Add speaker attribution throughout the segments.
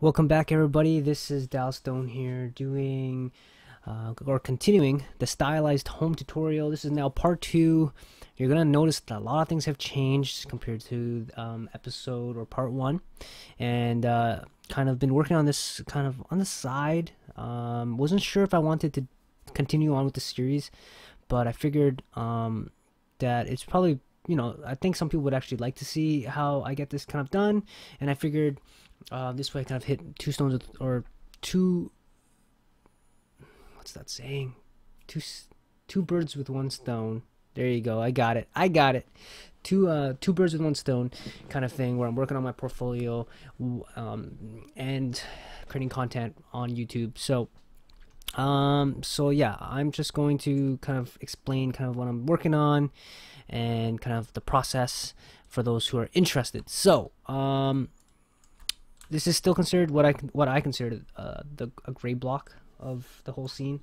Speaker 1: Welcome back, everybody. This is Dalstone here doing or continuing the stylized home tutorial. This is now part 2. You're going to notice that a lot of things have changed compared to episode or part 1. And kind of been working on this kind of on the side. Wasn't sure if I wanted to continue on with the series, but I figured that it's probably, I think some people would actually like to see how I get this kind of done. And I figured this way I kind of hit two stones with, or two, what's that saying? Two birds with one stone. There you go. I got it. Two birds with one stone kind of thing, where I'm working on my portfolio and creating content on YouTube. So yeah, I'm just going to kind of explain kind of what I'm working on and kind of the process for those who are interested. So this is still considered what I consider a gray block of the whole scene.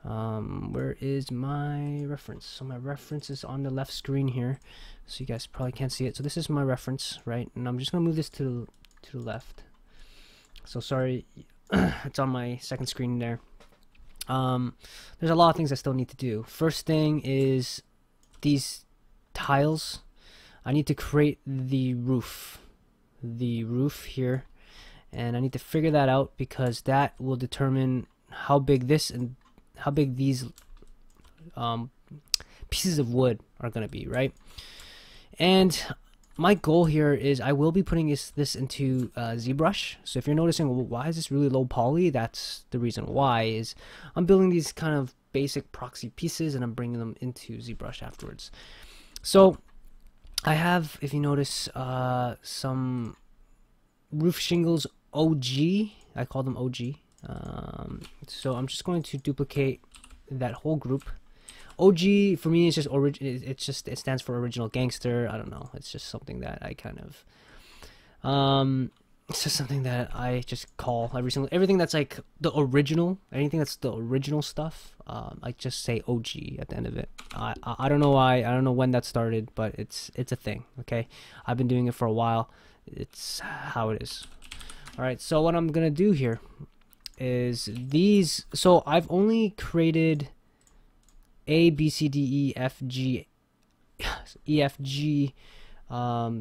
Speaker 1: Where is my reference? So my reference is on the left screen here, so you guys probably can't see it. So this is my reference, right? And I'm just gonna move this to the left. So sorry, it's on my second screen there. There's a lot of things I still need to do. First thing is these tiles. I need to create the roof here, and I need to figure that out because that will determine how big this and how big these pieces of wood are going to be, right? And my goal here is I will be putting this into ZBrush. So if you're noticing, well, why is this really low poly? That's the reason why. Is I'm building these kind of basic proxy pieces and I'm bringing them into ZBrush afterwards. So I have, if you notice, some roof shingles OG. I call them OG. So I'm just going to duplicate that whole group. OG for me is just it stands for original gangster. I don't know. It's just something that I kind of it's just something that I just call everything that's like the original, anything that's the original stuff. I just say OG at the end of it. I don't know why. I don't know when that started, but it's a thing. Okay, I've been doing it for a while. It's how it is. All right. So what I'm gonna do here is these. So I've only created A, B, C, D, E, F, G, E, F, G.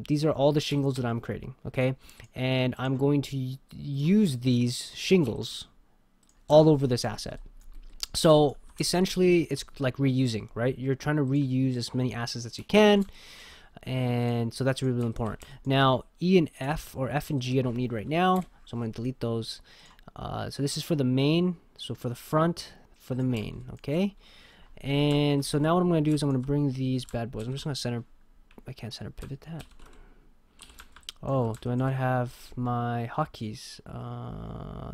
Speaker 1: These are all the shingles that I'm creating, okay? And I'm going to use these shingles all over this asset. So essentially, it's like reusing, right? You're trying to reuse as many assets as you can, and so that's really important. Now, E and F, or F and G, I don't need right now, so I'm going to delete those. So this is for the main, so for the front, for the main, okay? And so now what I'm going to do is I'm going to bring these bad boys. I'm just going to center. I can't center pivot that. Oh, do I not have my hotkeys?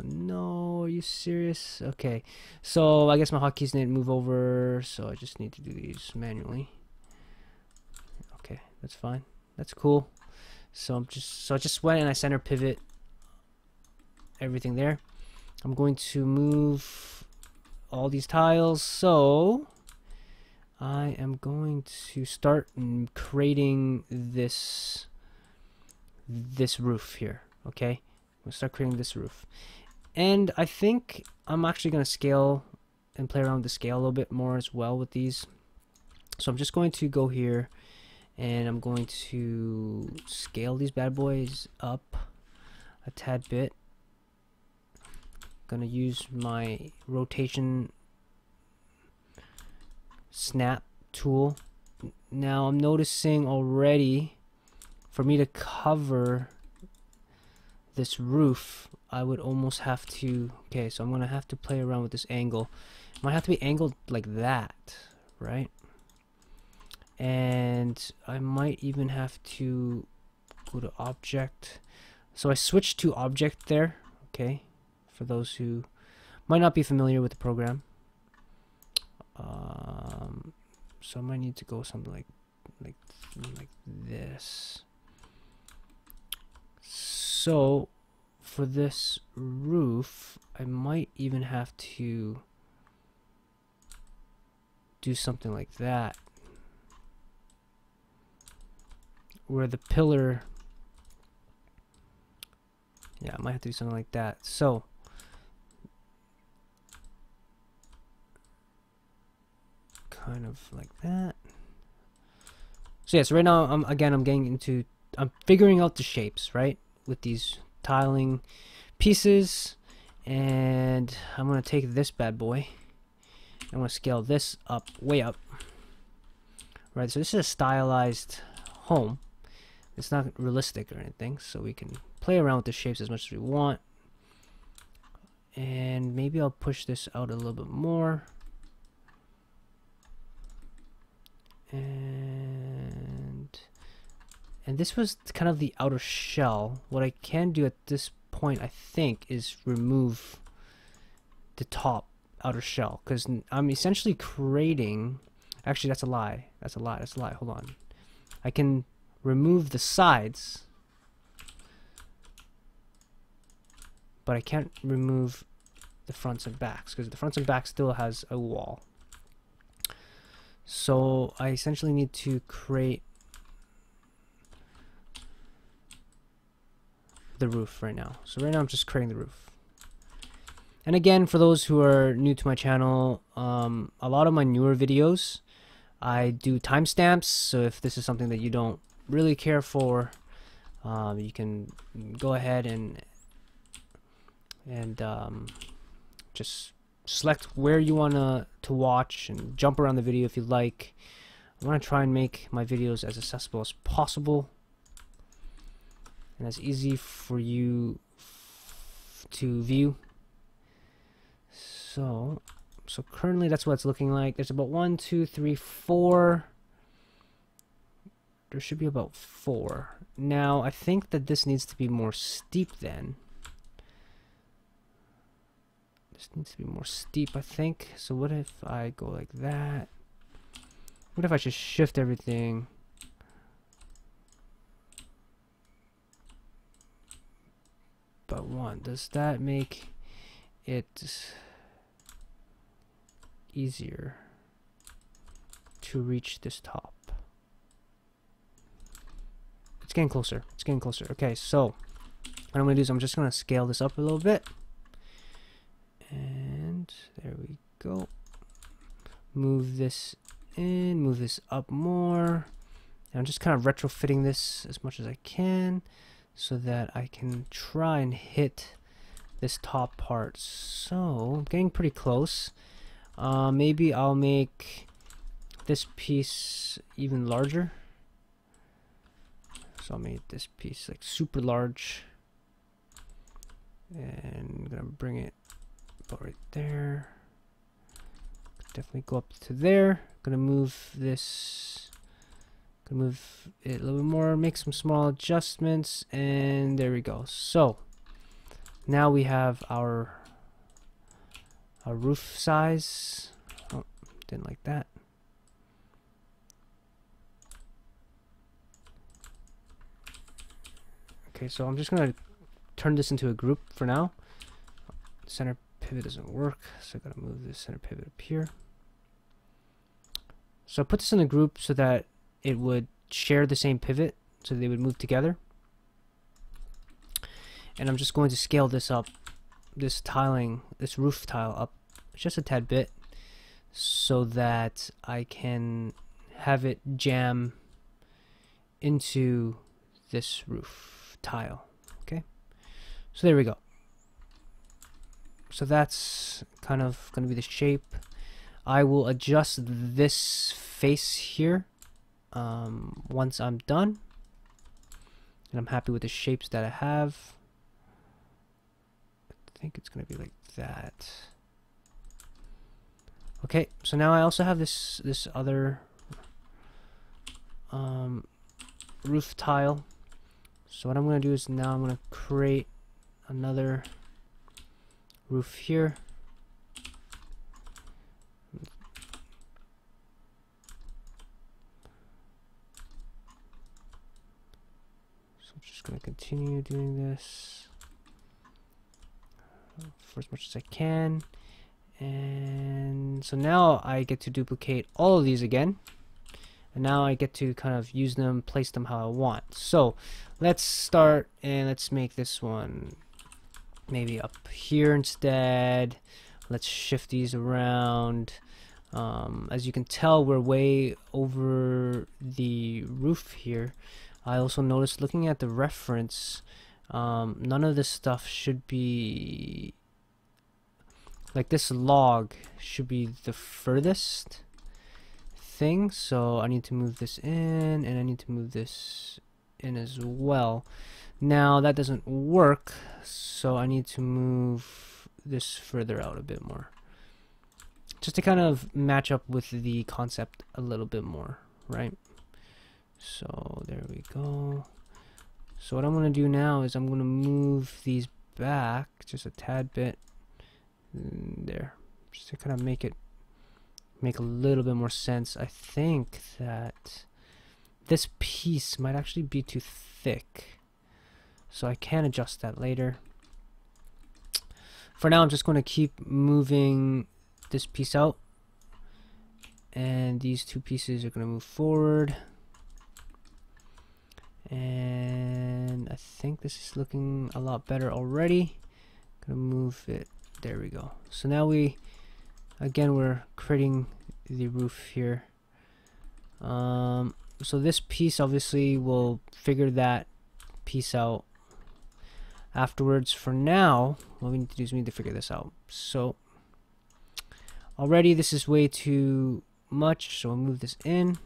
Speaker 1: No, are you serious? Okay, so I guess my hotkeys need to move over, so I just need to do these manually. Okay, that's fine. That's cool. So I just went and I center pivot everything there. I'm going to move all these tiles, so I am going to start creating this roof here. Okay, I'm gonna start creating this roof, and I think I'm actually gonna scale and play around with the scale a little bit more as well with these. So I'm just going to go here and I'm going to scale these bad boys up a tad bit. Gonna use my rotation snap tool. Now I'm noticing already, for me to cover this roof, I would almost have to, okay, so I'm gonna have to play around with this angle. It might have to be angled like that, right? And I might even have to go to object. So I switched to object there, okay, for those who might not be familiar with the program. So I might need to go something like this. So for this roof, I might even have to do something like that, where the pillar Yeah, I might have to do something like that. So kind of like that. So yeah, so right now I'm figuring out the shapes, right, with these tiling pieces, and I'm gonna take this bad boy. I'm gonna scale this up, way up. Right, so this is a stylized home. It's not realistic or anything, so we can play around with the shapes as much as we want. And maybe I'll push this out a little bit more. And this was kind of the outer shell. What I can do at this point, I think, is remove the top outer shell, because I'm essentially creating... Actually, that's a lie. That's a lie. That's a lie. Hold on. I can remove the sides, but I can't remove the fronts and backs, because the fronts and backs still has a wall. So I essentially need to create the roof right now. So right now I'm just creating the roof. And again, for those who are new to my channel, a lot of my newer videos, I do timestamps. So if this is something that you don't really care for, you can go ahead and just select where you want to watch and jump around the video if you like. I want to try and make my videos as accessible as possible and as easy for you to view. So currently that's what it's looking like. There's about 1, 2, 3, 4. There should be about 4. Now I think that this needs to be more steep then. This needs to be more steep, I think. So what if I go like that? What if I just shift everything? But 1, does that make it easier to reach this top? It's getting closer. It's getting closer. Okay, so what I'm going to do is I'm just going to scale this up a little bit. And there we go. Move this in, move this up more. And I'm just kind of retrofitting this as much as I can so that I can try and hit this top part. So I'm getting pretty close. Maybe I'll make this piece even larger. So I'll make this piece like super large. And I'm gonna bring it about right there. Definitely go up to there. Gonna move this. Gonna move it a little bit more. Make some small adjustments, and there we go. So now we have our roof size. Oh, didn't like that. Okay, so I'm just gonna turn this into a group for now. Center pivot doesn't work, so I gotta move this center pivot up here. So I put this in a group so that it would share the same pivot, so they would move together. And I'm just going to scale this up, this tiling, this roof tile up just a tad bit, so that I can have it jam into this roof tile. Okay, so there we go. So that's kind of going to be the shape. I will adjust this face here once I'm done and I'm happy with the shapes that I have. I think it's going to be like that. Okay, so now I also have this other roof tile. So what I'm going to do is now I'm going to create another roof here. So I'm just going to continue doing this for as much as I can. And so now I get to duplicate all of these again. And now I get to kind of use them, place them how I want. So let's start and let's make this one maybe up here instead. Let's shift these around. As you can tell, we're way over the roof here. I also noticed, looking at the reference, none of this stuff should be, like, this log should be the furthest thing, so I need to move this in, and I need to move this in as well. Now that doesn't work, so I need to move this further out a bit more, just to kind of match up with the concept a little bit more, right? So there we go. So what I'm going to do now is I'm going to move these back just a tad bit there, just to kind of make a little bit more sense. I think that this piece might actually be too thick, so I can adjust that later. For now, I'm just going to keep moving this piece out, and these two pieces are going to move forward. And I think this is looking a lot better already. Gonna move it. There we go. So now we're creating the roof here. So this piece obviously will figure that piece out afterwards. For now, what we need to do is we need to figure this out. So already this is way too much, so we'll move this in.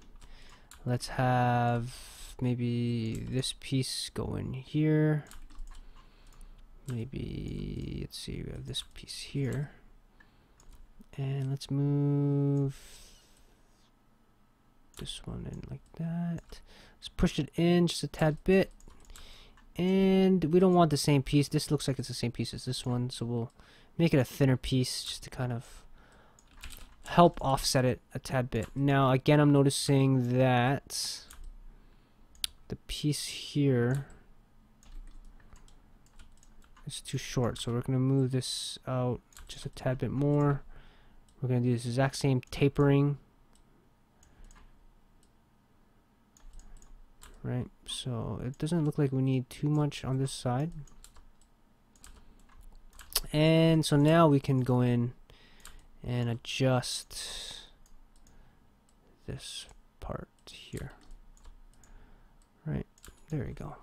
Speaker 1: Let's have maybe this piece go in here. Maybe, let's see, we have this piece here, and let's move this one in like that. Let's push it in just a tad bit, and we don't want the same piece. This looks like it's the same piece as this one, so we'll make it a thinner piece just to kind of help offset it a tad bit. Now again, I'm noticing that the piece here is too short, so we're going to move this out just a tad bit more. We're going to do this exact same tapering, right? So it doesn't look like we need too much on this side, and so now we can go in and adjust this part here. Right, there we go.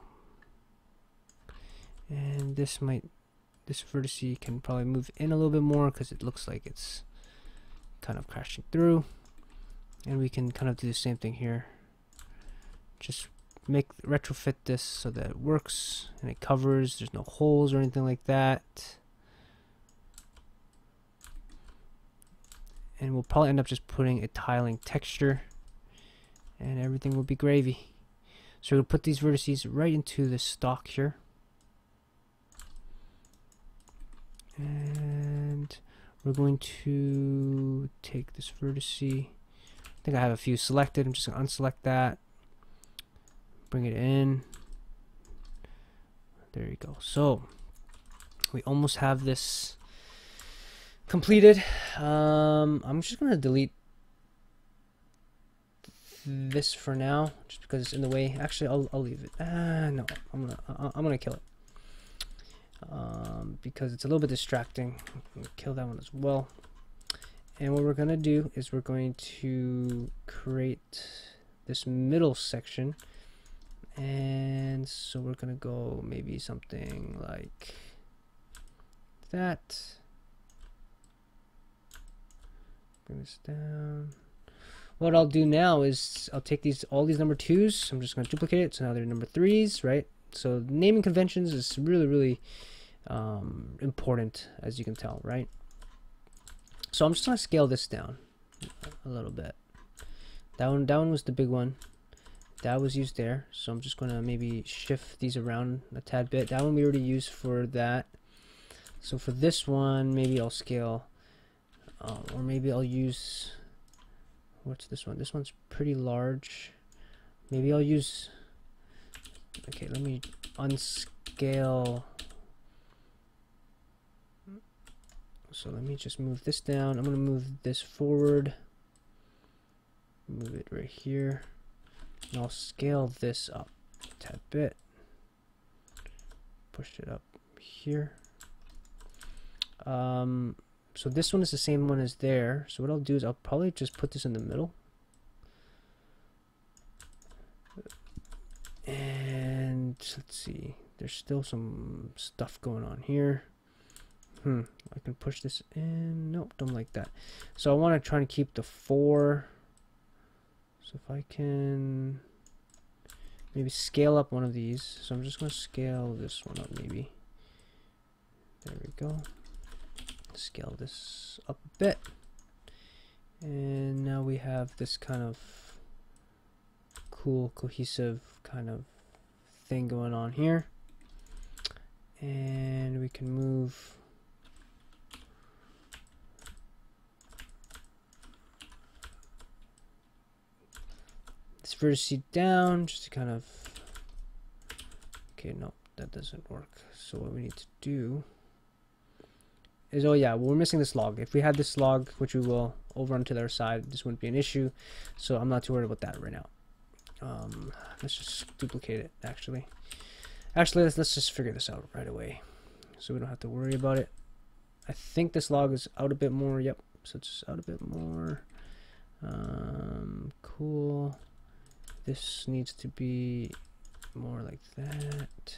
Speaker 1: And this vertice can probably move in a little bit more because it looks like it's kind of crashing through. And we can kind of do the same thing here. Just retrofit this so that it works and it covers. There's no holes or anything like that. And we'll probably end up just putting a tiling texture, and everything will be gravy. So we'll put these vertices right into the stock here, and we're going to take this vertex. I think I have a few selected. I'm just going to unselect that, bring it in. There you go. So we almost have this completed. I'm just going to delete this for now, just because it's in the way. Actually, I'll leave it. No, I'm gonna kill it, because it's a little bit distracting. I'm gonna kill that one as well. And what we're gonna do is we're going to create this middle section, and so we're gonna go maybe something like that. Bring this down. What I'll do now is I'll take all these number 2s. I'm just going to duplicate it, so now they're number 3s, right? So naming conventions is really important, as you can tell, right? So I'm just going to scale this down a little bit. That one was the big one. That was used there, so I'm just going to maybe shift these around a tad bit. That one we already used for that. So for this one, maybe I'll scale, or maybe I'll use... What's this one? This one's pretty large. Maybe I'll use... Okay, let me unscale. So let me just move this down. I'm going to move this forward. Move it right here. And I'll scale this up a tad bit. Push it up here. So this one is the same one as there. So what I'll do is I'll probably just put this in the middle. And let's see, there's still some stuff going on here. I can push this in. Nope, don't like that. So I want to try and keep the 4. So if I can maybe scale up one of these. So I'm just going to scale this one up maybe. There we go. Scale this up a bit. And now we have this kind of cool, cohesive kind of thing going on here. And we can move this vertex down just to kind of, okay, no, that doesn't work. So what we need to do is, oh yeah, well, we're missing this log. If we had this log, which we will, over onto the other side, this wouldn't be an issue. So I'm not too worried about that right now. Let's just duplicate it. Actually, let's just figure this out right away, so we don't have to worry about it. I think this log is out a bit more. Yep, so it's out a bit more. Cool. This needs to be more like that.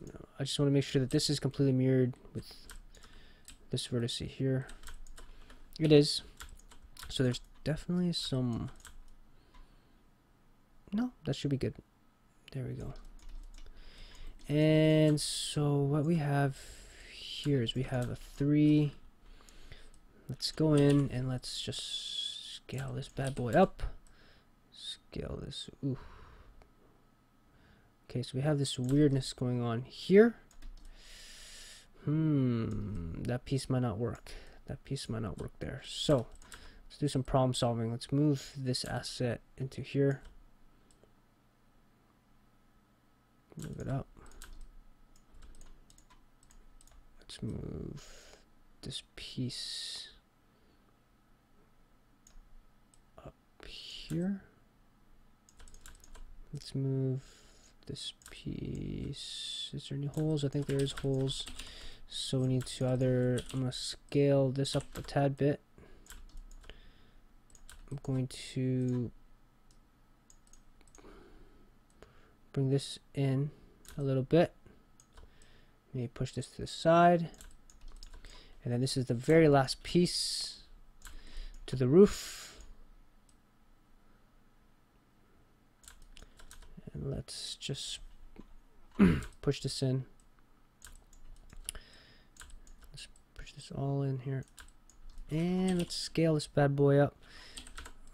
Speaker 1: No, I just want to make sure that this is completely mirrored with this vertex here. It is. So there's definitely some. No, that should be good. There we go. And so what we have here is we have a 3. Let's go in and let's just scale this bad boy up. Scale this. Ooh. Okay, so we have this weirdness going on here. That piece might not work. That piece might not work there. So let's do some problem solving. Let's move this asset into here. Move it up. Let's move this piece up here. Let's move this piece. Is there any holes? I think there is holes. So we need to either, I'm going to scale this up a tad bit. I'm going to bring this in a little bit. Maybe push this to the side. And then this is the very last piece to the roof. And let's just push this in. Let's push this all in here. And let's scale this bad boy up.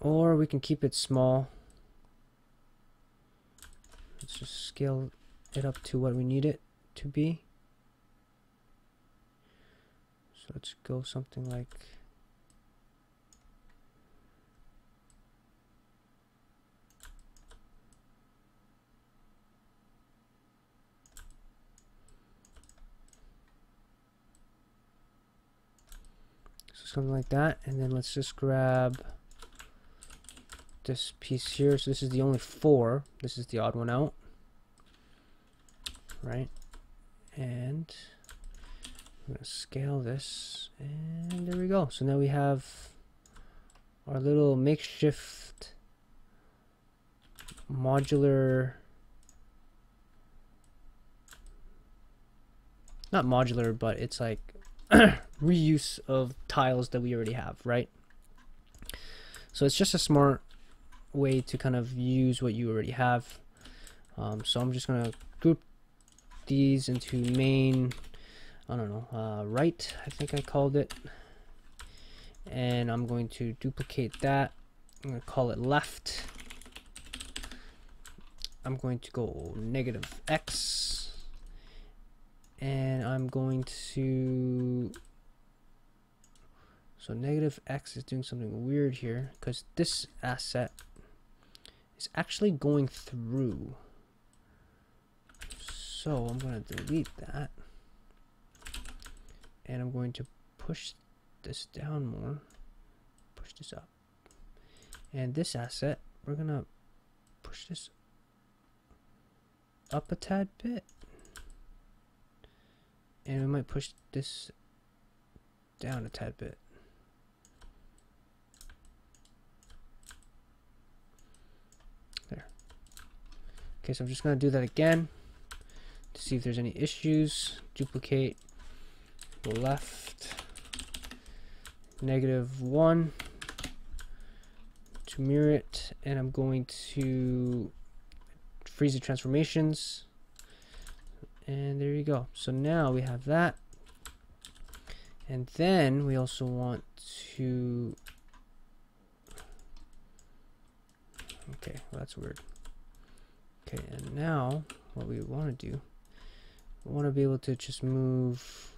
Speaker 1: Or we can keep it small. Let's just scale it up to what we need it to be. So let's go something like something like that, and then let's just grab this piece here. So this is the only 4. This is the odd one out, right? And I'm gonna scale this, and there we go. So now we have our little makeshift modular, not modular, but it's like reuse of tiles that we already have, right? So it's just a smart way to kind of use what you already have. So I'm just gonna group these into main, I don't know, right, I think I called it, and I'm going to duplicate that. I'm going to call it left. I'm going to go -x, and I'm going to, so -x is doing something weird here because this asset is actually going through. So I'm going to delete that, and I'm going to push this down more, push this up, and this asset we're going to push this up a tad bit. And we might push this down a tad bit. There. Okay, so I'm just going to do that again to see if there's any issues. Duplicate left -1 to mirror it, and I'm going to freeze the transformations, and there you go. So now we have that, and then we also want to, okay, well, that's weird. Okay, and now what we want to do, we want to be able to just move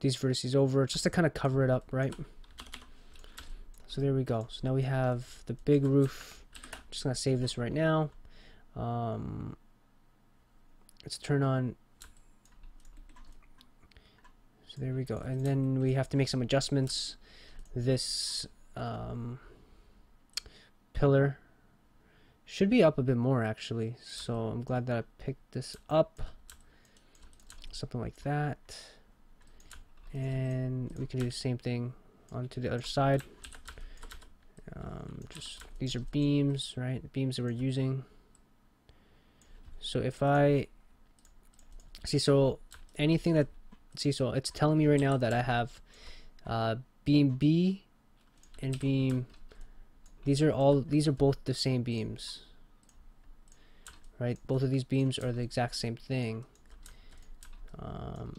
Speaker 1: these vertices over just to kind of cover it up, right? So there we go. So now we have the big roof. I'm just gonna save this right now. Let's turn on. So there we go. And then we have to make some adjustments. This pillar should be up a bit more actually. So I'm glad that I picked this up. Something like that. And we can do the same thing onto the other side. Just these are beams, right? The beams that we're using. So if I see, so anything that, see, so it's telling me right now that I have beam B and beam, these are both the same beams, right? Both of these beams are the exact same thing.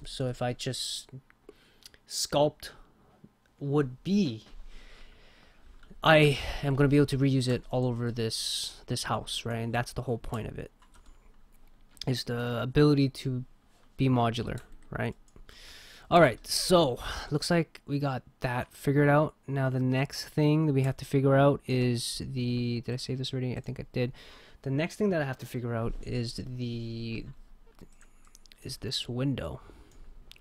Speaker 1: So if I just sculpt wood B, I am going to be able to reuse it all over this house, right? And that's the whole point of it, is the ability to be modular, right? Alright, so looks like we got that figured out. Now the next thing that we have to figure out is the, did I say this already? I think I did. The next thing that I have to figure out is this window.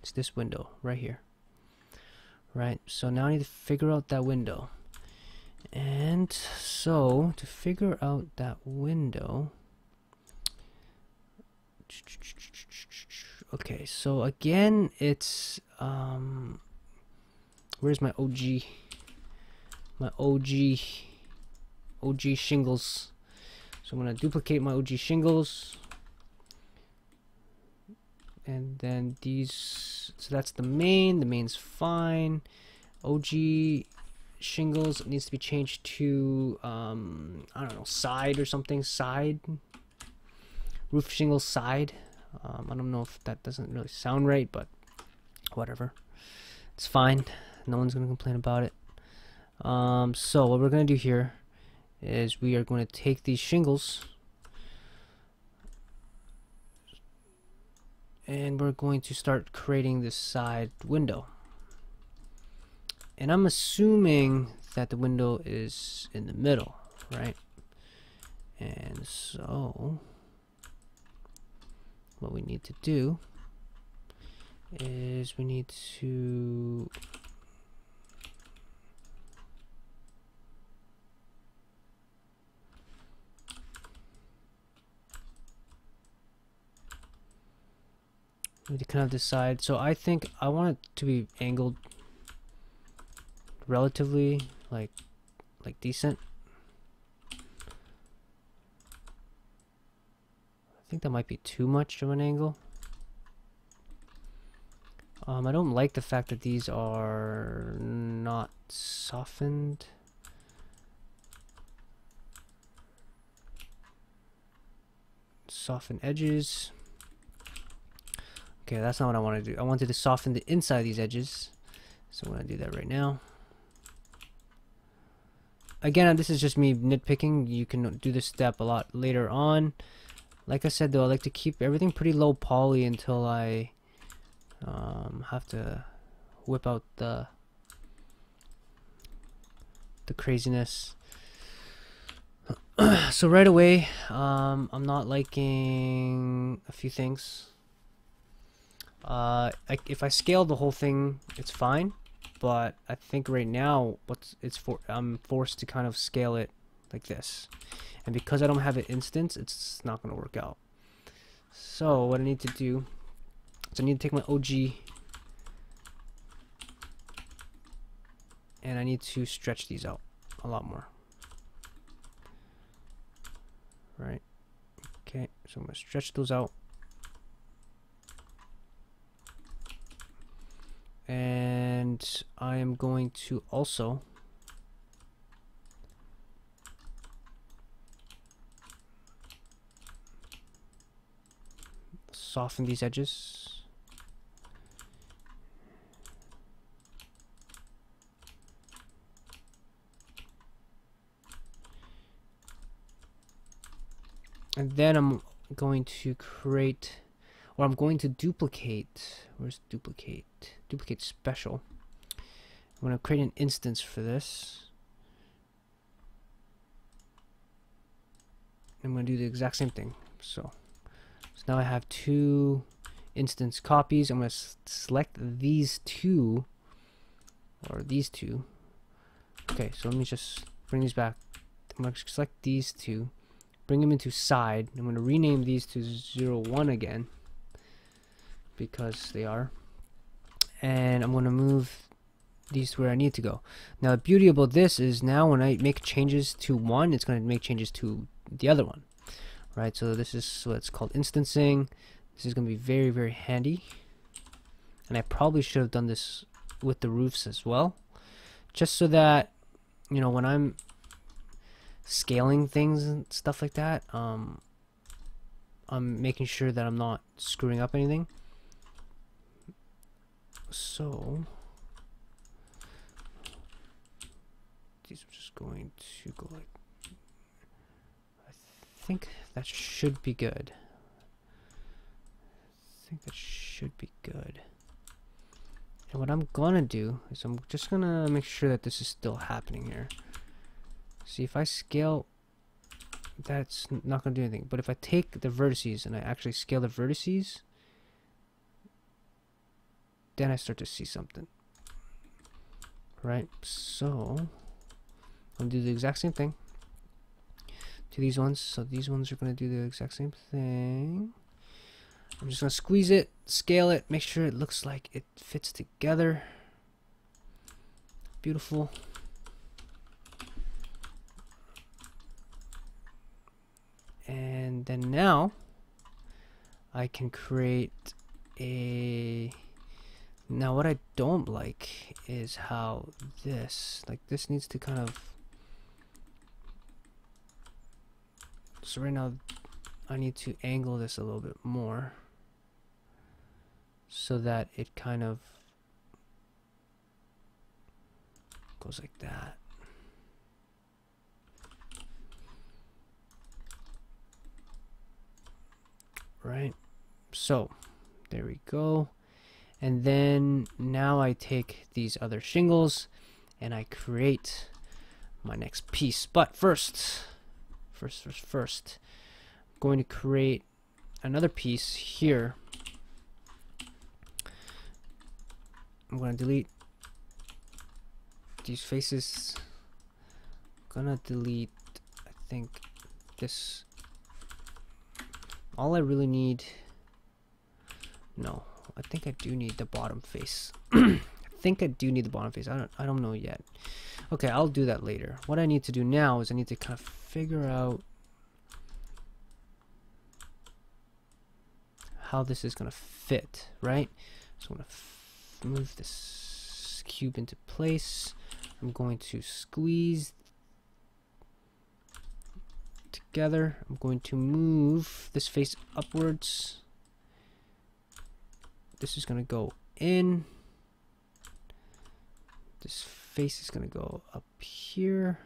Speaker 1: It's this window right here. Right, so now I need to figure out that window. And so to figure out that window, okay, so again it's where's my OG shingles. So I'm gonna duplicate my OG shingles, and then these, so that's the main's fine. OG shingles needs to be changed to I don't know, side or something, side roof shingles side. I don't know if that doesn't really sound right, but whatever, it's fine, no one's gonna complain about it. So what we're gonna do here is we are going to take these shingles and we're going to start creating this side window. And I'm assuming that the window is in the middle, right? And so what we need to do is we need to kind of decide. So I think I want it to be angled relatively like decent. I think that might be too much of an angle. I don't like the fact that these are not softened. Soften edges. Okay, that's not what I want to do. I wanted to soften the inside of these edges, so I'm going to do that right now. Again, this is just me nitpicking. You can do this step a lot later on. Like I said though, I like to keep everything pretty low poly until I have to whip out the craziness. So right away, I'm not liking a few things. if I scale the whole thing, it's fine. But I think right now, I'm forced to kind of scale it like this, and because I don't have an instance, it's not gonna work out. So what I need to do is I need to take my OG and I need to stretch these out a lot more. Right. Okay, so I'm gonna stretch those out. And I am going to also soften these edges. And then I'm going to create, or I'm going to duplicate. Where's duplicate? Duplicate special. I'm going to create an instance for this. I'm going to do the exact same thing. So now I have two instance copies. I'm going to select these two, or these two. Okay, so let me just bring these back. I'm going to select these two, bring them into side. I'm going to rename these to 0, 1 again, because they are. And I'm going to move these where I need to go. Now the beauty about this is now when I make changes to one, it's going to make changes to the other one. Right, so this is what's called instancing. This is going to be very, very handy. And I probably should have done this with the roofs as well, just so that, you know, when I'm scaling things and stuff like that, I'm making sure that I'm not screwing up anything. So these are just going to go like, I think that should be good. I think that should be good. And what I'm gonna do is I'm just gonna make sure that this is still happening here. See, if I scale, that's not gonna do anything. But if I take the vertices and I actually scale the vertices, then I start to see something. Right? So I'm gonna do the exact same thing to these ones. So these ones are going to do the exact same thing. I'm just going to squeeze it, scale it, make sure it looks like it fits together. Beautiful. And then now I can create a... Now what I don't like is how this needs to kind of... So right now I need to angle this a little bit more so that it kind of goes like that. Right, so there we go. And then now I take these other shingles and I create my next piece. But first, I'm going to create another piece here. I'm going to delete these faces. I'm going to delete, I think, this. All I really need, no, I think I do need the bottom face. I think I do need the bottom face. I don't know yet. Okay, I'll do that later. What I need to do now is I need to kind of figure out how this is going to fit, right? So I'm going to move this cube into place. I'm going to squeeze together. I'm going to move this face upwards. This is going to go in. This face is going to go up here.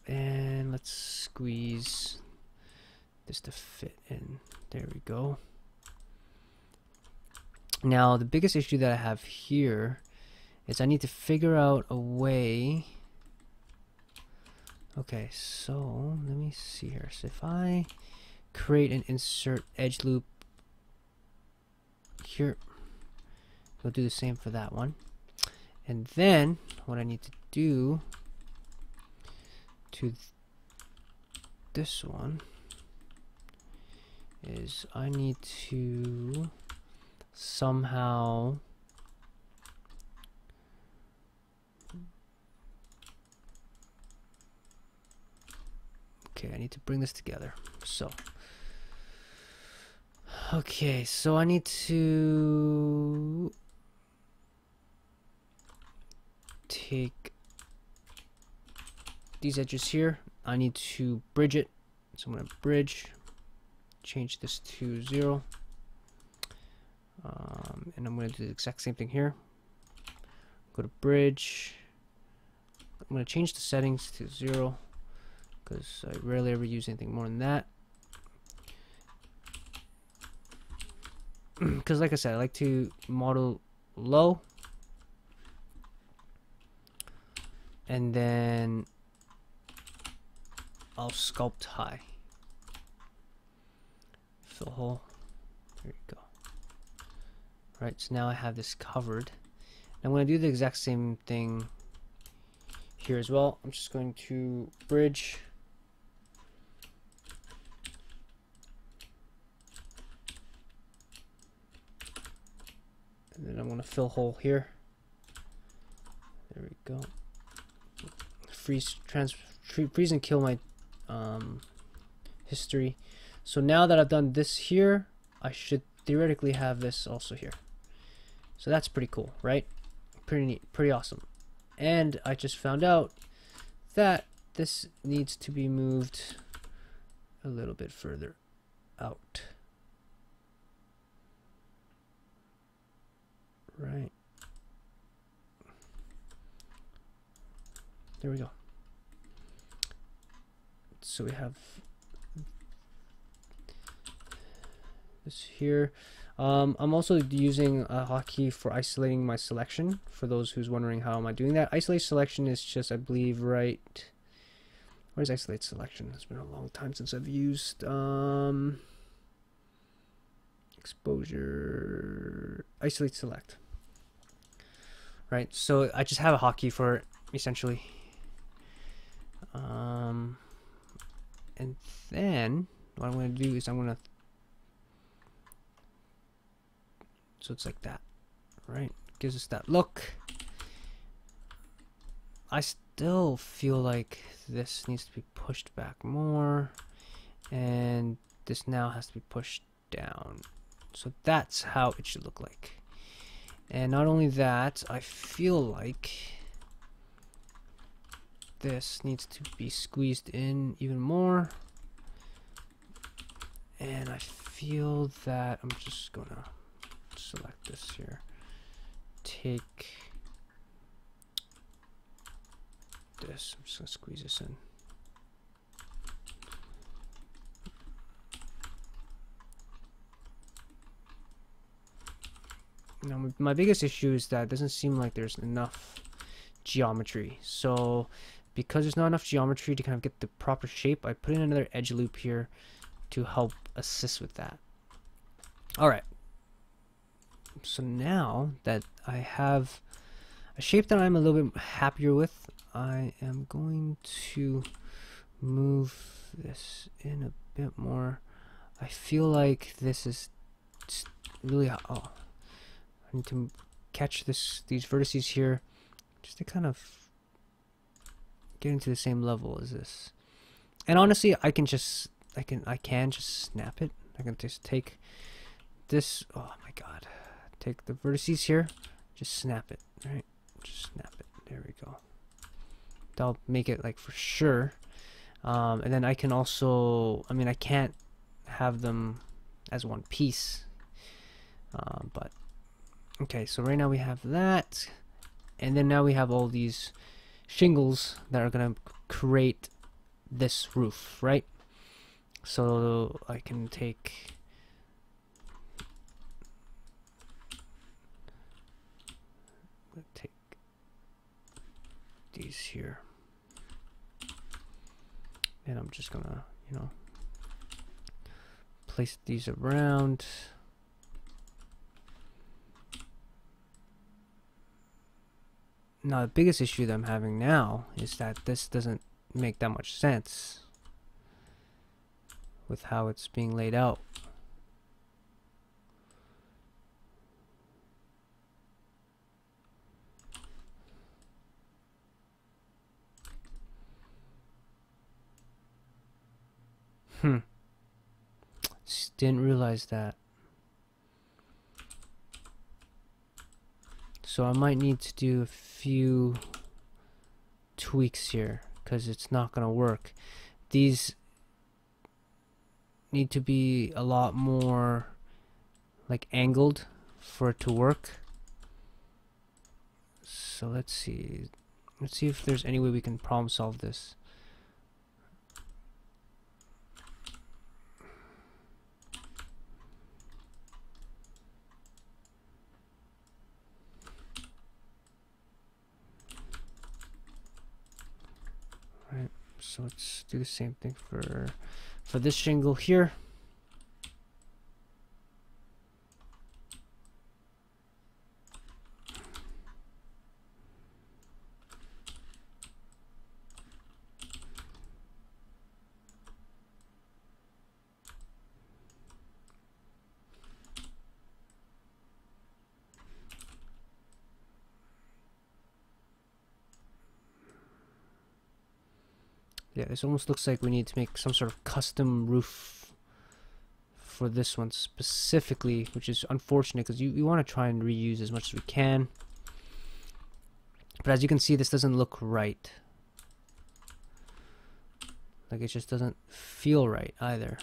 Speaker 1: And let's squeeze this to fit in. There we go. Now the biggest issue that I have here is I need to figure out a way Okay, so let me see here. So if I create an insert edge loop here, we'll do the same for that one. And then what I need to do to this one is I need to somehow I need to bring this together. So okay, so I need to take these edges here. I need to bridge it. So I'm going to bridge, change this to 0. And I'm going to do the exact same thing here. Go to bridge. I'm going to change the settings to 0 because I rarely ever use anything more than that. Because like I said, I like to model low and then I'll sculpt high. Fill hole. There you go. Right, so now I have this covered. I'm going to do the exact same thing here as well. I'm just going to bridge. And then I'm going to fill hole here. There we go. Freeze and kill my history. So now that I've done this here, I should theoretically have this also here. So that's pretty cool, right? Pretty neat, pretty awesome. And I just found out that this needs to be moved a little bit further out. Right. There we go. So we have this here. I'm also using a hotkey for isolating my selection. For those who's wondering how am I doing that, isolate selection is just, I believe, right. Where's isolate selection? It's been a long time since I've used exposure, isolate select. Right, so I just have a hotkey for it, essentially. And then what I'm going to do is I'm going to, so it's like that, right? Gives us that look. I still feel like this needs to be pushed back more, and this now has to be pushed down. So that's how it should look like. And not only that, I feel like this needs to be squeezed in even more. And I feel that I'm just gonna select this here. Take this, I'm just gonna squeeze this in. Now, my biggest issue is that it doesn't seem like there's enough geometry. So because there's not enough geometry to kind of get the proper shape, I put in another edge loop here to help assist with that. All right. So now that I have a shape that I'm a little bit happier with, I am going to move this in a bit more. I feel like this is really, oh, I need to catch these vertices here just to kind of get into the same level as this. And honestly, I can just snap it. I can just take this, oh my god, take the vertices here, just snap it, right? Just snap it. There we go. That'll make it like for sure. And then I can also, I mean, I can't have them as one piece, but okay, so right now we have that, and then now we have all these shingles that are gonna create this roof, right? So I can take these here. And I'm just gonna, you know, place these around. Now the biggest issue that I'm having now is that this doesn't make that much sense with how it's being laid out. Just didn't realize that. So I might need to do a few tweaks here because it's not gonna work. These need to be a lot more like angled for it to work. So let's see if there's any way we can problem solve this. Right, so let's do the same thing for this shingle here. Yeah, this almost looks like we need to make some sort of custom roof for this one specifically, which is unfortunate because you want to try and reuse as much as we can. But as you can see, this doesn't look right. Like, it just doesn't feel right either.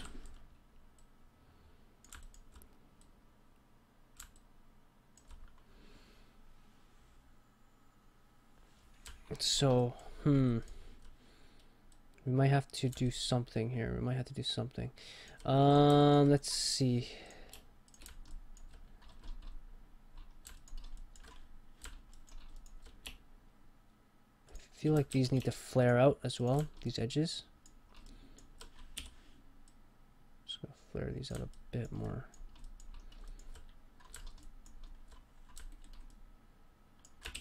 Speaker 1: So, we might have to do something here. We might have to do something. Let's see. I feel like these need to flare out as well, these edges. Just gonna flare these out a bit more.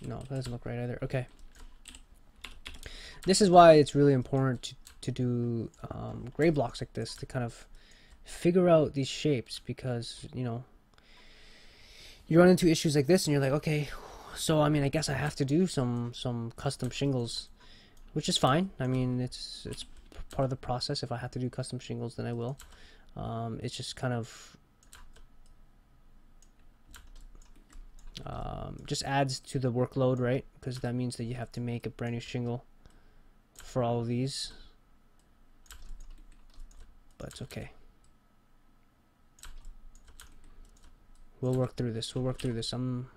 Speaker 1: No, that doesn't look right either. Okay. This is why it's really important to do gray blocks like this, to kind of figure out these shapes, because, you know, you run into issues like this and you're like, okay, so I mean, I guess I have to do some custom shingles, which is fine. I mean, it's part of the process. If I have to do custom shingles, then I will. It's just kind of just adds to the workload, right? Because that means that you have to make a brand new shingle for all of these, but it's okay. We'll work through this. I'm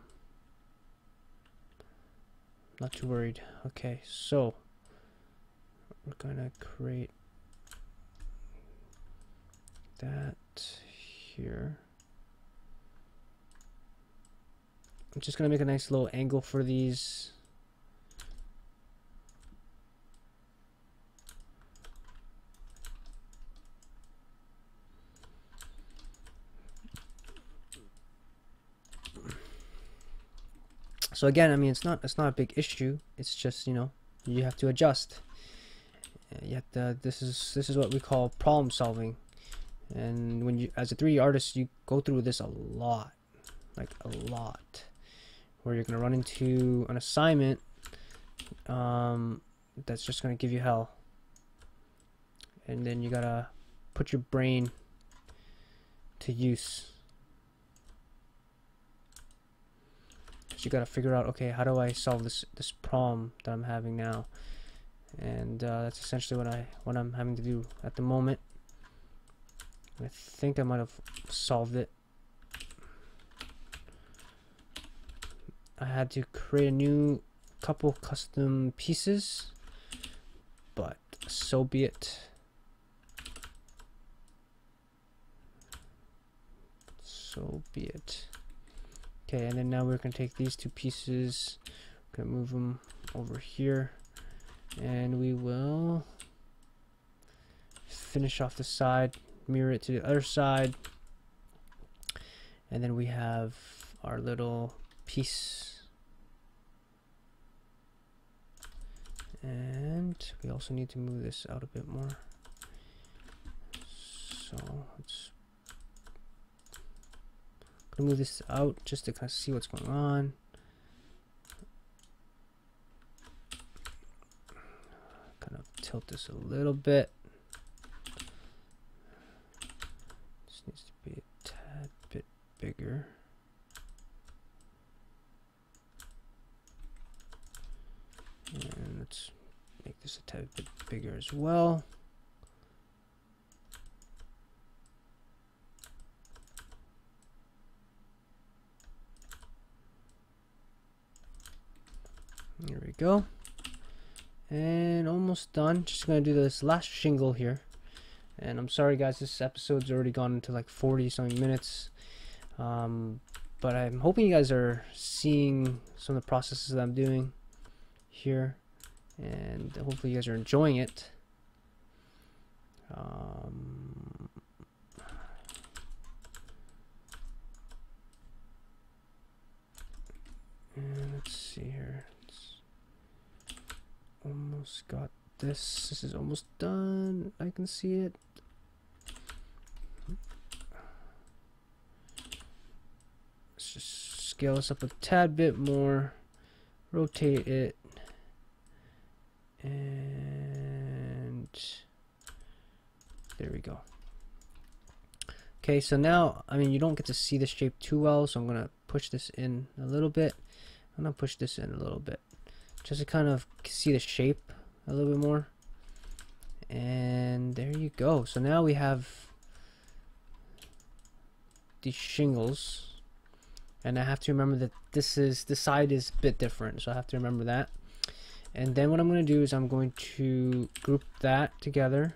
Speaker 1: not too worried. Okay, so we're gonna create that here. I'm just gonna make a nice little angle for these. So again, I mean, it's not a big issue. It's just, you know, you have to adjust. You have to, this is what we call problem solving. And when you, as a 3D artist, you go through this a lot, like a lot, where you're gonna run into an assignment that's just gonna give you hell, and then you gotta put your brain to use. You gotta figure out, okay, how do I solve this problem that I'm having now? And that's essentially what I'm having to do at the moment. I think I might have solved it. I had to create a new couple custom pieces, but so be it. So be it. Okay, and then now we're going to take these two pieces, going to move them over here, and we will finish off the side, mirror it to the other side, and then we have our little piece. And we also need to move this out a bit more. So let's move this out just to kind of see what's going on. Kind of tilt this a little bit. This needs to be a tad bit bigger. And let's make this a tad bit bigger as well. There we go. And almost done. Just gonna do this last shingle here. And I'm sorry guys, this episode's already gone into like 40 something minutes. But I'm hoping you guys are seeing some of the processes that I'm doing here, and hopefully you guys are enjoying it. And let's see here. It's almost got this. This is almost done. I can see it. Let's just scale this up a tad bit more. Rotate it. And there we go. Okay, so now, I mean, you don't get to see the shape too well, so I'm gonna push this in a little bit. I'm gonna push this in a little bit just to kind of see the shape a little bit more. And there you go. So now we have these shingles, and I have to remember that this side is a bit different, so I have to remember that. And then what I'm going to do is I'm going to group that together.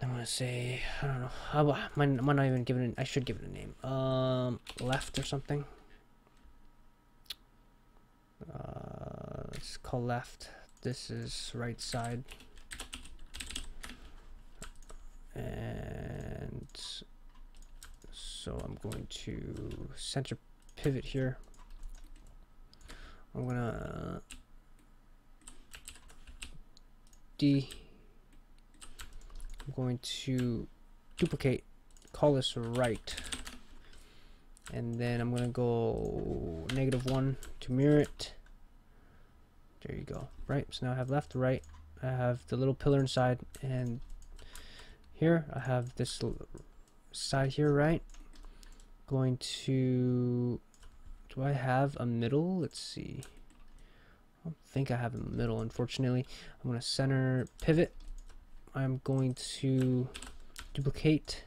Speaker 1: I'm going to say, I don't know, I might not even give it I should give it a name. Left or something. Let's call left. This is right side. And so I'm going to center pivot here. I'm gonna I'm going to duplicate, call this right, and then I'm gonna go -1 to mirror it. There you go. Right, so now I have left, right, I have the little pillar inside, and here I have this side here, right? Going to, do I have a middle? Let's see. I don't think I have a middle, unfortunately. I'm going to center pivot. I'm going to duplicate.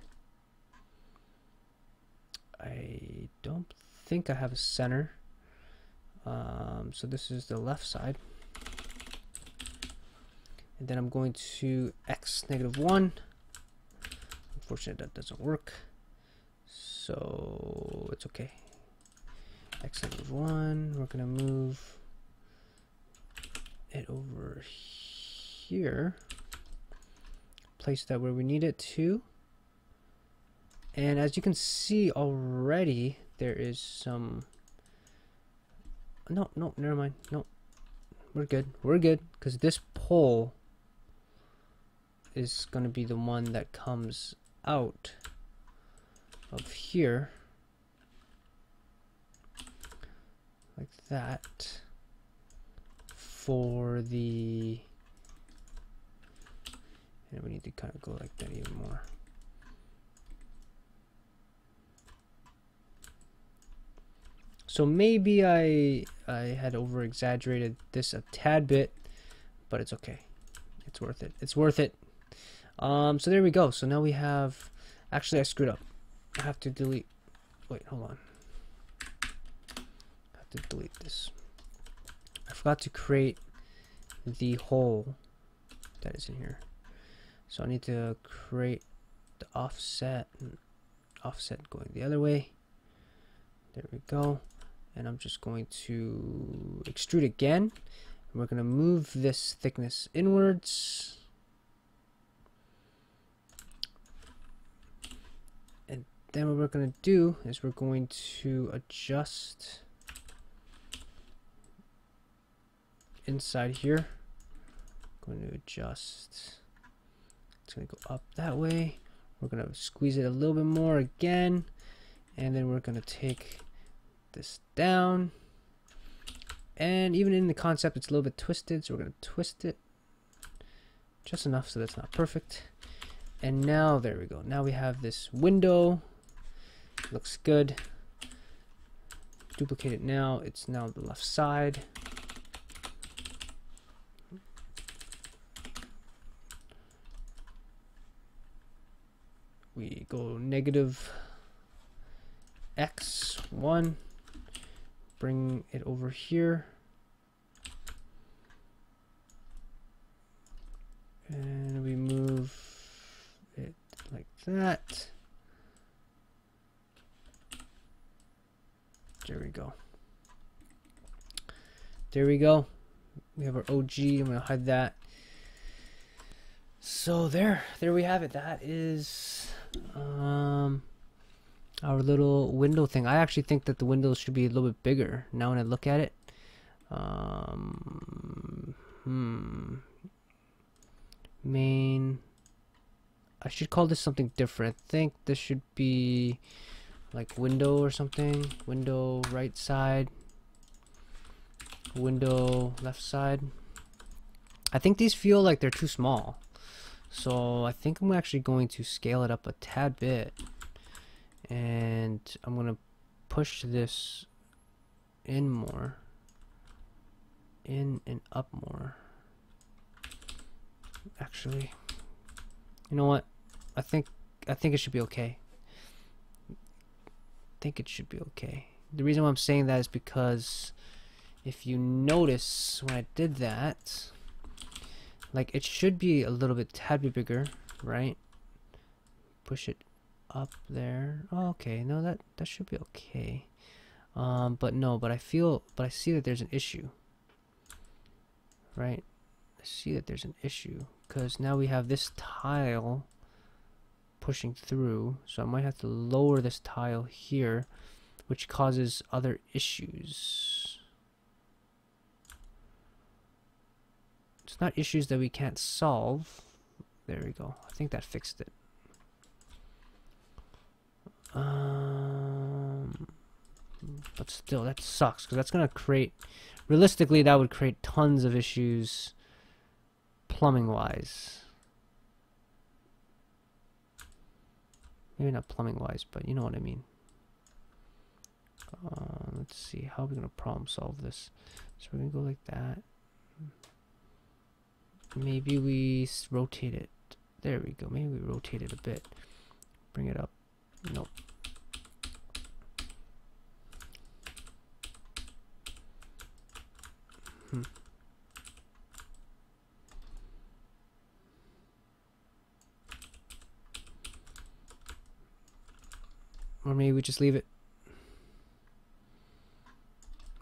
Speaker 1: I don't think I have a center. So this is the left side. And then I'm going to X -1. Unfortunately, that doesn't work. So it's okay. X -1. We're going to move it over here, place that where we need it to, and as you can see already, there is some, no, never mind, no, we're good, because this pole is going to be the one that comes out of here like that. For the, and we need to kind of go like that even more. So maybe I had over exaggerated this a tad bit, but it's okay. It's worth it. It's worth it. So there we go. So now we have, actually I screwed up. I have to delete, wait, hold on. I have to delete this. I forgot to create the hole that is in here, so I need to create the offset going the other way. There we go. And I'm just going to extrude again, and we're going to move this thickness inwards, then what we're going to do is we're going to adjust inside here. Going to adjust. It's going to go up that way. We're going to squeeze it a little bit more again, and then we're going to take this down. And even in the concept, it's a little bit twisted, so we're going to twist it just enough so that's not perfect. And now there we go. Now we have this window. Looks good. Duplicate it now. It's now the left side. We go negative x1, bring it over here, and we move it like that. There we go. There we go. We have our OG. I'm gonna hide that. So there we have it. That is our little window thing. I actually think that the windows should be a little bit bigger now when I look at it. Main. I should call this something different. I think this should be like window or something. Window right side. Window left side. I think these feel like they're too small. So I think I'm actually going to scale it up a tad bit, and I'm going to push this in more, in and up more. Actually, you know what? I think it should be okay. I think it should be okay. The reason why I'm saying that is because if you notice when I did that, like, it should be a little bit tad bit bigger, right? Push it up there. Oh, okay. No, that should be okay. But I see that there's an issue, right? I see that there's an issue because now we have this tile pushing through, so I might have to lower this tile here, which causes other issues. It's not issues that we can't solve. There we go. I think that fixed it. But still, that sucks because that's gonna create. Realistically, that would create tons of issues, plumbing wise. Maybe not plumbing wise, but you know what I mean. Let's see. How are we gonna problem solve this? So we're gonna go like that. Maybe we rotate it. There we go. Maybe we rotate it a bit. Bring it up. Nope. Or maybe we just leave it.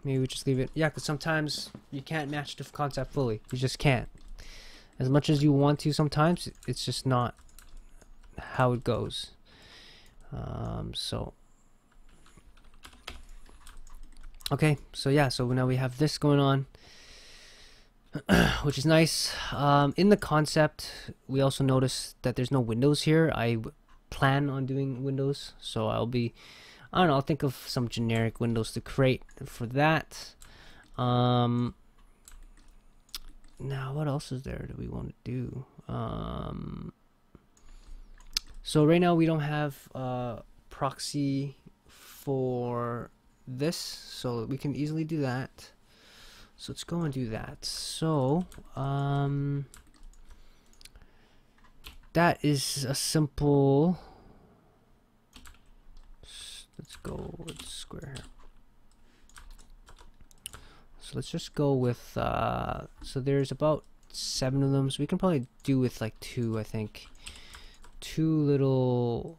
Speaker 1: Maybe we just leave it. Yeah, because sometimes you can't match the concept fully. You just can't. As much as you want to, sometimes it's just not how it goes. Okay, so yeah, so now we have this going on, which is nice. In the concept, we also notice that there's no windows here. I plan on doing windows, so I don't know, I'll think of some generic windows to create for that. Now, what else is there that we want to do? So right now we don't have proxy for this, so we can easily do that. So let's go and do that. So that is a simple. Let's go with square here. So let's just go with, so there's about 7 of them, so we can probably do with like 2, I think. 2 little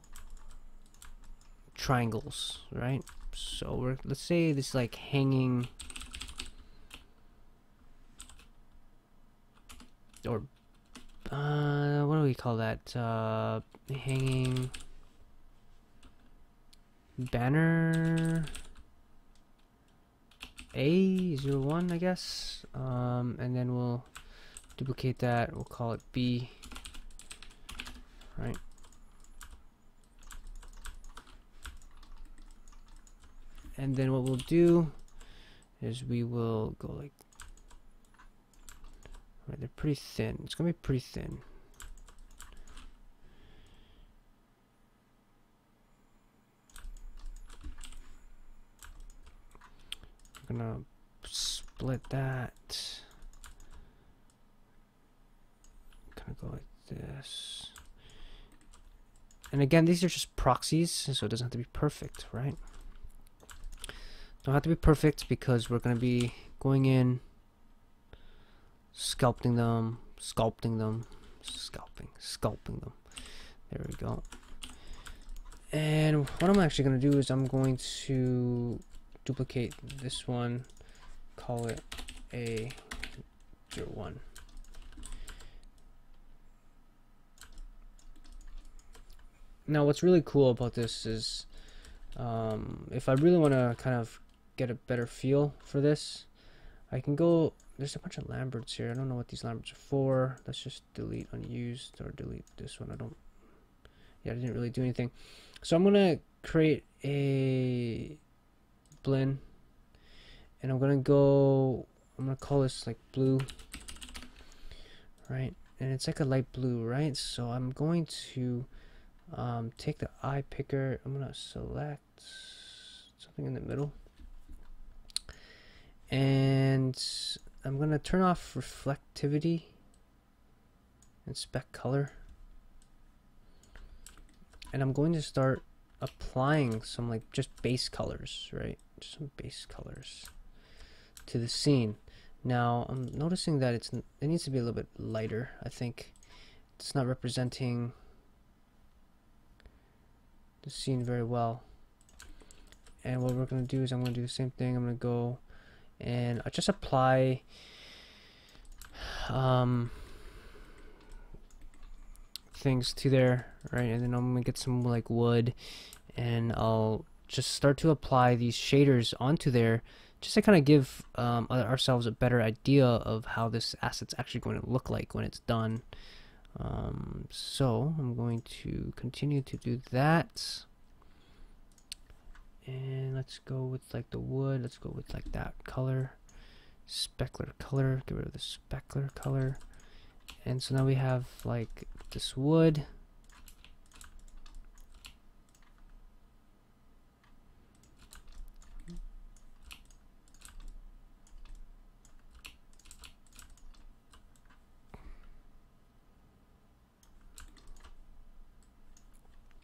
Speaker 1: triangles, right? So let's say this like hanging, or what do we call that? Hanging banner A01, I guess. And then we'll duplicate that. We'll call it B. Right. And then what we'll do is we will go like, right, they're pretty thin. It's gonna be pretty thin. I'm gonna split that. Kind of go like this. And again, these are just proxies, so it doesn't have to be perfect, right? Don't have to be perfect because we're going to be going in, sculpting them. There we go. And what I'm actually going to do is I'm going to duplicate this one, call it A01. Now what's really cool about this is if I really want to kind of get a better feel for this, I can go, there's a bunch of Lamberts here. I don't know what these Lamberts are for. Let's just delete unused, or delete this one. I didn't really do anything. So I'm gonna create a blend, and I'm gonna call this like blue, right? And it's like a light blue, right? So I'm going to take the eye picker. I'm gonna select something in the middle, and I'm gonna turn off reflectivity and spec color, and I'm going to start applying some like just base colors, right? Just some base colors to the scene. Now I'm noticing that it needs to be a little bit lighter. I think it's not representing the scene very well. And what we're going to do is I'm going to do the same thing. I'm going to go and I just apply things to there, right? And then I'm going to get some like wood, and I'll just start to apply these shaders onto there, just to kind of give ourselves a better idea of how this asset's actually going to look like when it's done. So I'm going to continue to do that, and let's go with like the wood. Let's go with like that color, specular color. Get rid of the specular color, and so now we have like this wood.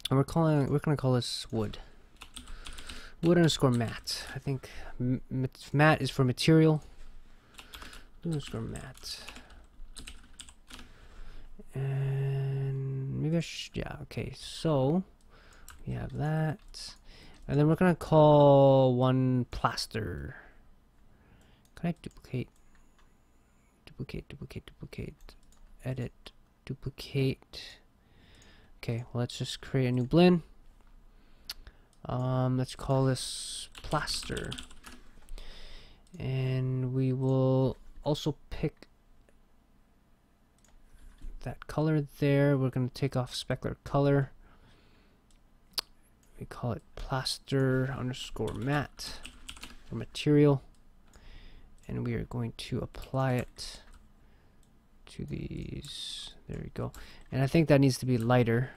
Speaker 1: And we're gonna call this wood underscore Matt. I think Matt is for material. Underscore Matt. And maybe yeah, okay, so we have that. And then we're gonna call one plaster. Can I duplicate, edit, duplicate. Okay, well, let's just create a new blend. Let's call this plaster, and we will also pick that color there. We're going to take off specular color. We call it plaster underscore matte for material, and we are going to apply it to these. There we go. And I think that needs to be lighter,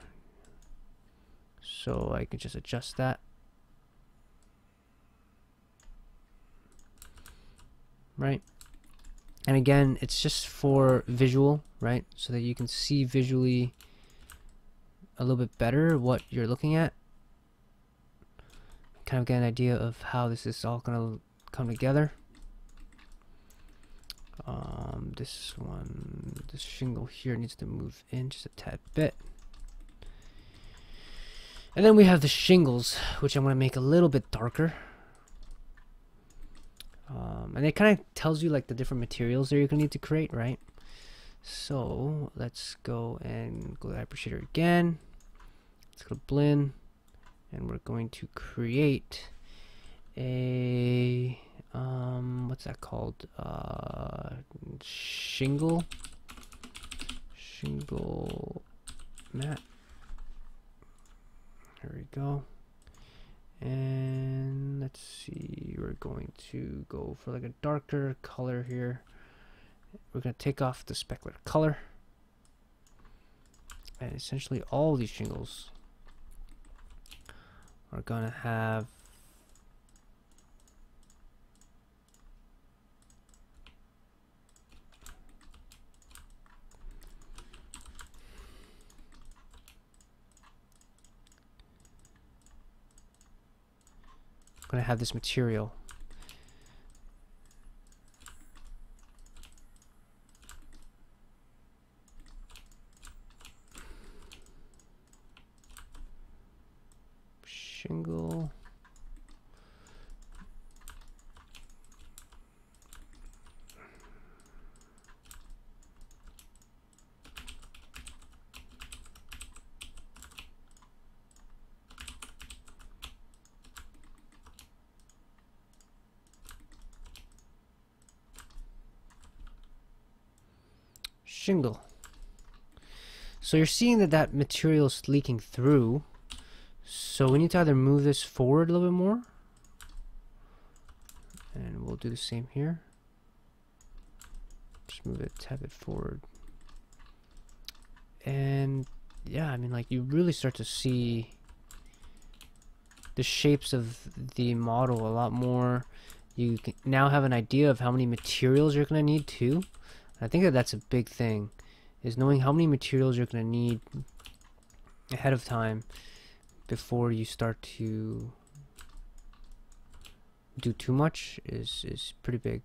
Speaker 1: so I can just adjust that. Right. And again, it's just for visual, right? So that you can see visually a little bit better what you're looking at. Kind of get an idea of how this is all going to come together. This one, this shingle here needs to move in just a tad bit. And then we have the shingles, which I'm going to make a little bit darker. And it kind of tells you like the different materials that you're going to need to create, right? So let's go and go to Hyper Shader again. Let's go to blend, and we're going to create a what's that called? Shingle mat. There we go. And let's see, we're going to go for like a darker color here. We're going to take off the specular color, and essentially all these shingles are going to have this material. Shingle. Shingle. So you're seeing that material is leaking through. So we need to either move this forward a little bit more, and we'll do the same here. Just move it, tap it forward. And yeah, I mean, like, you really start to see the shapes of the model a lot more. You can now have an idea of how many materials you're going to need too. I think that's a big thing, is knowing how many materials you're going to need ahead of time before you start to do too much is pretty big.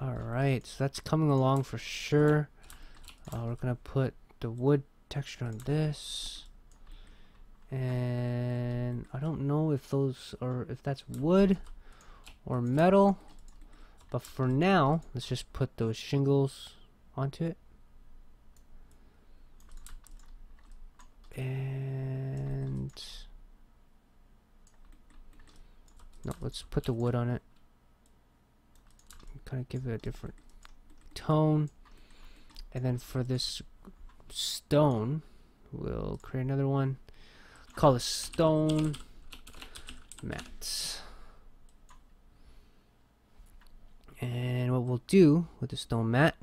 Speaker 1: Alright, so that's coming along for sure. We're gonna put the wood texture on this, and I don't know if that's wood or metal, but for now let's just put those shingles onto it. And no, let's put the wood on it. Kind of give it a different tone. And then for this stone, we'll create another one, call it stone mats. And what we'll do with the stone mat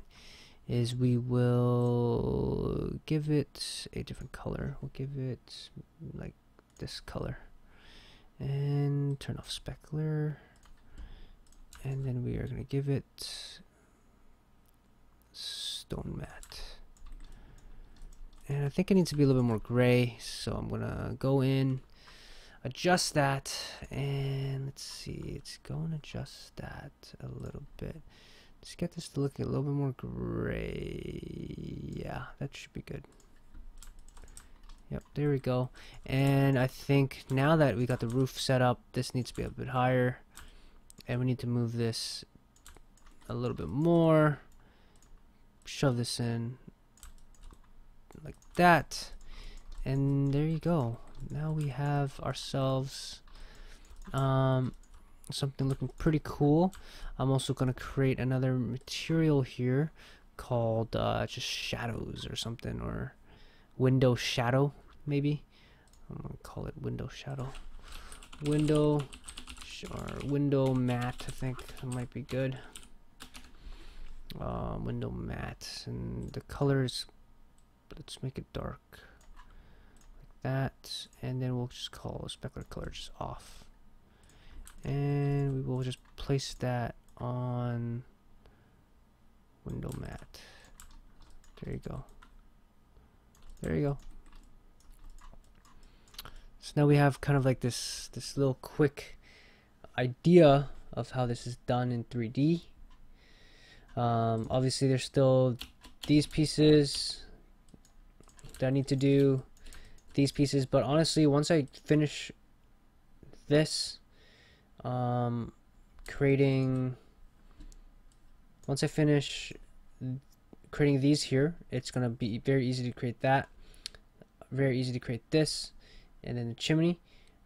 Speaker 1: is we will give it a different color. We'll give it like this color, and turn off specular. And then we are going to give it stone mat. And I think it needs to be a little bit more gray, so I'm going to go in, adjust that, and let's see, it's going to adjust that a little bit. Just get this to look a little bit more gray. Yeah, that should be good. Yep, there we go. And I think now that we got the roof set up, this needs to be a bit higher. And we need to move this a little bit more. Shove this in like that. And there you go. Now we have ourselves something looking pretty cool. I'm also going to create another material here called just shadows or something, or window shadow maybe. I'm going to call it window shadow. Window mat, I think that might be good. Window mat, and the colors, let's make it dark like that, and then we'll just call specular color just off, and we will just place that on window mat. There you go. There you go. So now we have kind of like this little quick idea of how this is done in 3D. Obviously there's still these pieces that I need to do, these pieces, but honestly once I finish this, once I finish creating these here, it's gonna be very easy to create that, very easy to create this, and then the chimney.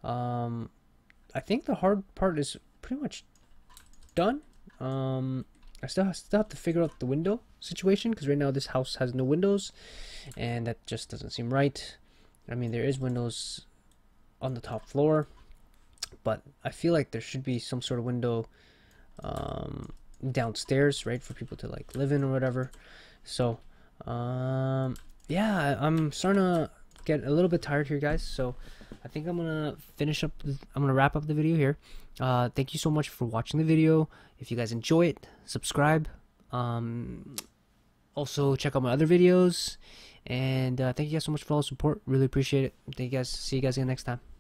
Speaker 1: I think the hard part is pretty much done. I still have to figure out the window situation, because right now this house has no windows and that just doesn't seem right. I mean, there is windows on the top floor, but I feel like there should be some sort of window downstairs, right, for people to like live in or whatever. So yeah, I'm starting to get a little bit tired here, guys, so I think I'm gonna wrap up the video here. Thank you so much for watching the video. If you guys enjoy it, subscribe. Also check out my other videos, and thank you guys so much for all the support. Really appreciate it. Thank you guys. See you guys again next time.